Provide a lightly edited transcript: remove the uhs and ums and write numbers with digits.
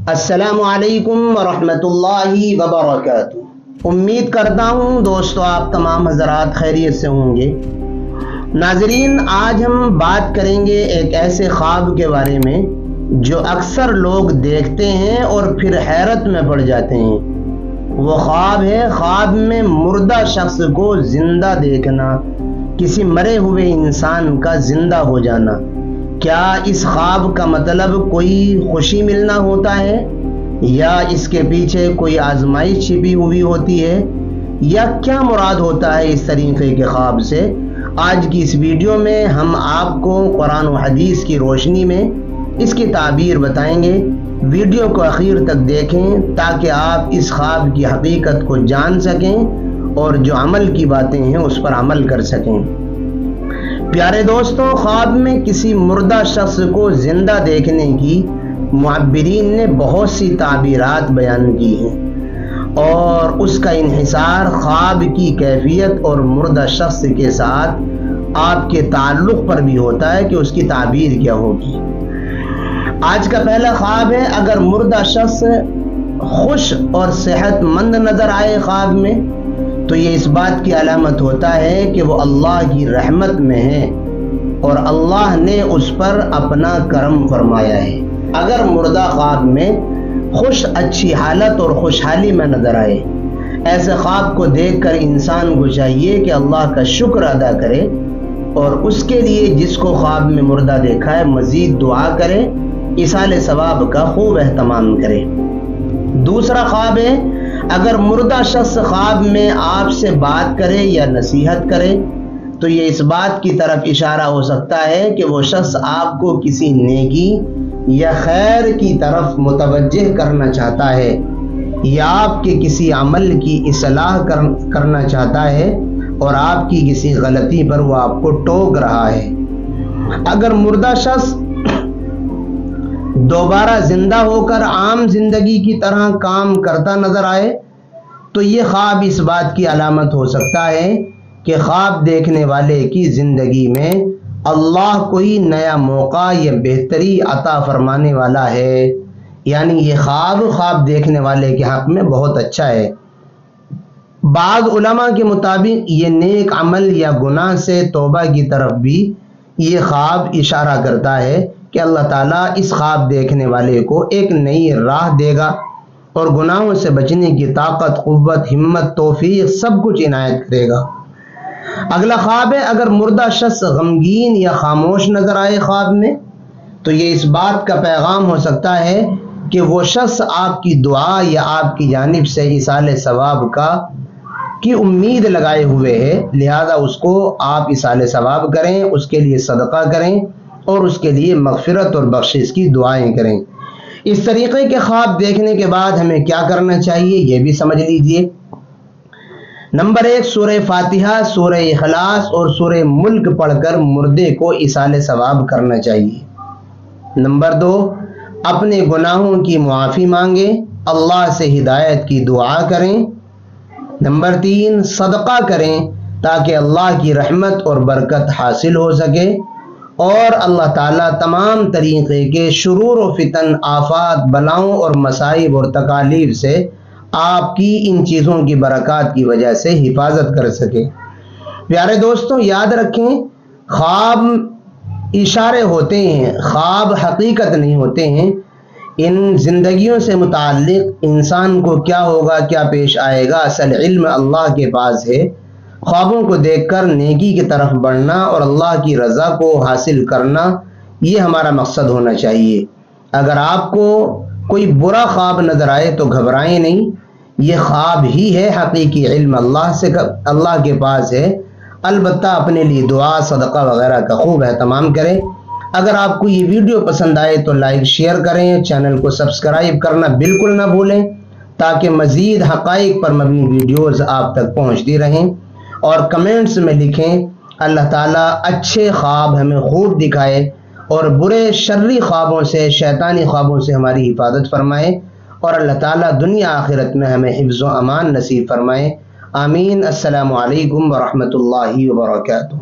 السلام علیکم ورحمۃ اللہ وبرکاتہ۔ امید کرتا ہوں دوستو آپ تمام حضرات خیریت سے ہوں گے۔ ناظرین، آج ہم بات کریں گے ایک ایسے خواب کے بارے میں جو اکثر لوگ دیکھتے ہیں اور پھر حیرت میں پڑ جاتے ہیں۔ وہ خواب ہے خواب میں مردہ شخص کو زندہ دیکھنا، کسی مرے ہوئے انسان کا زندہ ہو جانا۔ کیا اس خواب کا مطلب کوئی خوشی ملنا ہوتا ہے، یا اس کے پیچھے کوئی آزمائش چھپی ہوئی ہوتی ہے، یا کیا مراد ہوتا ہے اس طریقے کے خواب سے؟ آج کی اس ویڈیو میں ہم آپ کو قرآن و حدیث کی روشنی میں اس کی تعبیر بتائیں گے۔ ویڈیو کو آخر تک دیکھیں تاکہ آپ اس خواب کی حقیقت کو جان سکیں اور جو عمل کی باتیں ہیں اس پر عمل کر سکیں۔ پیارے دوستوں، خواب میں کسی مردہ شخص کو زندہ دیکھنے کی معبرین نے بہت سی تعبیرات بیان کی ہیں، اور اس کا انحصار خواب کی کیفیت اور مردہ شخص کے ساتھ آپ کے تعلق پر بھی ہوتا ہے کہ اس کی تعبیر کیا ہوگی۔ آج کا پہلا خواب ہے، اگر مردہ شخص خوش اور صحت مند نظر آئے خواب میں تو یہ اس بات کی علامت ہوتا ہے کہ وہ اللہ کی رحمت میں ہے اور اللہ نے اس پر اپنا کرم فرمایا ہے۔ اگر مردہ خواب میں خوش اچھی حالت اور خوشحالی میں نظر آئے، ایسے خواب کو دیکھ کر انسان کو چاہیے کہ اللہ کا شکر ادا کرے اور اس کے لیے جس کو خواب میں مردہ دیکھا ہے مزید دعا کرے، ایصال ثواب کا خوب اہتمام کرے۔ دوسرا خواب ہے، اگر مردہ شخص خواب میں آپ سے بات کرے یا نصیحت کرے تو یہ اس بات کی طرف اشارہ ہو سکتا ہے کہ وہ شخص آپ کو کسی نیکی یا خیر کی طرف متوجہ کرنا چاہتا ہے، یا آپ کے کسی عمل کی اصلاح کرنا چاہتا ہے اور آپ کی کسی غلطی پر وہ آپ کو ٹوک رہا ہے۔ اگر مردہ شخص دوبارہ زندہ ہو کر عام زندگی کی طرح کام کرتا نظر آئے تو یہ خواب اس بات کی علامت ہو سکتا ہے کہ خواب دیکھنے والے کی زندگی میں اللہ کوئی نیا موقع یا بہتری عطا فرمانے والا ہے، یعنی یہ خواب دیکھنے والے کے حق میں بہت اچھا ہے۔ بعض علماء کے مطابق یہ نیک عمل یا گناہ سے توبہ کی طرف بھی یہ خواب اشارہ کرتا ہے کہ اللہ تعالیٰ اس خواب دیکھنے والے کو ایک نئی راہ دے گا اور گناہوں سے بچنے کی طاقت، قوت، ہمت، توفیق سب کچھ عنایت کرے گا۔ اگلا خواب ہے، اگر مردہ شخص غمگین یا خاموش نظر آئے خواب میں تو یہ اس بات کا پیغام ہو سکتا ہے کہ وہ شخص آپ کی دعا یا آپ کی جانب سے ایصال ثواب کی امید لگائے ہوئے ہے، لہذا اس کو آپ ایصال ثواب کریں، اس کے لیے صدقہ کریں اور اس کے لیے مغفرت اور بخشش کی دعائیں کریں۔ اس طریقے کے خواب دیکھنے کے بعد ہمیں کیا کرنا چاہیے یہ بھی سمجھ لیجئے۔ نمبر 1، سورہ فاتحہ، سورہ اخلاص اور سورہ ملک پڑھ کر مردے کو ایصال ثواب کرنا چاہیے۔ نمبر 2، اپنے گناہوں کی معافی مانگیں، اللہ سے ہدایت کی دعا کریں۔ نمبر 3، صدقہ کریں تاکہ اللہ کی رحمت اور برکت حاصل ہو سکے اور اللہ تعالیٰ تمام طریقے کے شرور و فتن، آفات، بلاؤں اور مصائب اور تکالیف سے آپ کی ان چیزوں کی برکات کی وجہ سے حفاظت کر سکے۔ پیارے دوستوں، یاد رکھیں، خواب اشارے ہوتے ہیں، خواب حقیقت نہیں ہوتے ہیں۔ ان زندگیوں سے متعلق انسان کو کیا ہوگا، کیا پیش آئے گا، اصل علم اللہ کے پاس ہے۔ خوابوں کو دیکھ کر نیکی کی طرف بڑھنا اور اللہ کی رضا کو حاصل کرنا یہ ہمارا مقصد ہونا چاہیے۔ اگر آپ کو کوئی برا خواب نظر آئے تو گھبرائیں نہیں، یہ خواب ہی ہے، حقیقی علم اللہ کے پاس ہے۔ البتہ اپنے لیے دعا، صدقہ وغیرہ کا خوب اہتمام کریں۔ اگر آپ کو یہ ویڈیو پسند آئے تو لائک شیئر کریں، چینل کو سبسکرائب کرنا بالکل نہ بھولیں تاکہ مزید حقائق پر مبنی ویڈیوز آپ تک پہنچتی رہیں، اور کمنٹس میں لکھیں اللہ تعالیٰ اچھے خواب ہمیں خوب دکھائے اور برے شرری خوابوں سے، شیطانی خوابوں سے ہماری حفاظت فرمائے، اور اللہ تعالیٰ دنیا آخرت میں ہمیں حفظ و امان نصیب فرمائے۔ آمین۔ السلام علیکم ورحمۃ اللہ وبرکاتہ۔